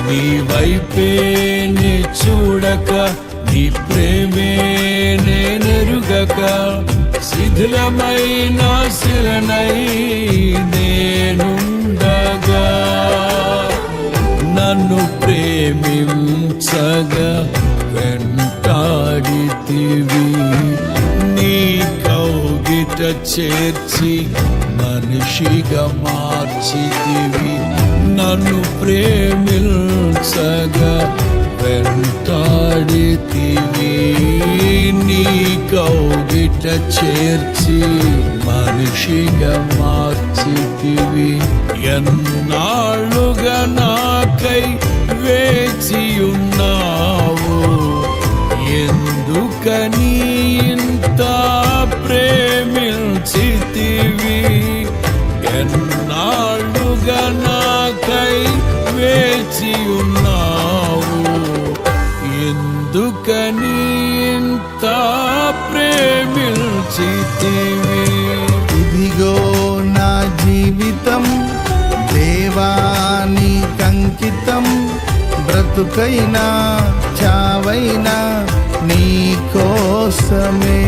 నీ వైపే నే చూడక, నీ ప్రేమే నేనెరుగక, శిథిలమైన శిలనై నేనుండగా, నన్ను ప్రేమించగా వెంటాడితివి, నీ కౌగిట చేర్చి మనిషిగా మార్చితివి. నన్ను ప్రేమించగా వెంటాడితివి, నీ కౌగిట చేర్చి మనిషిగా మార్చితివి. ఎన్నాళ్ళుగా నాకై వేచియున్నావు, ఎందుకని ఇంత ప్రేమించితివి? ఎన్నాళ్ళుగా నాకై వేచియున్నావు, ఎందుకని ఇంత ప్రేమించితివి? ఇదిగో నా జీవితం దేవానికంకితం, బ్రతుకైనా చావైనా నీ కోసమే.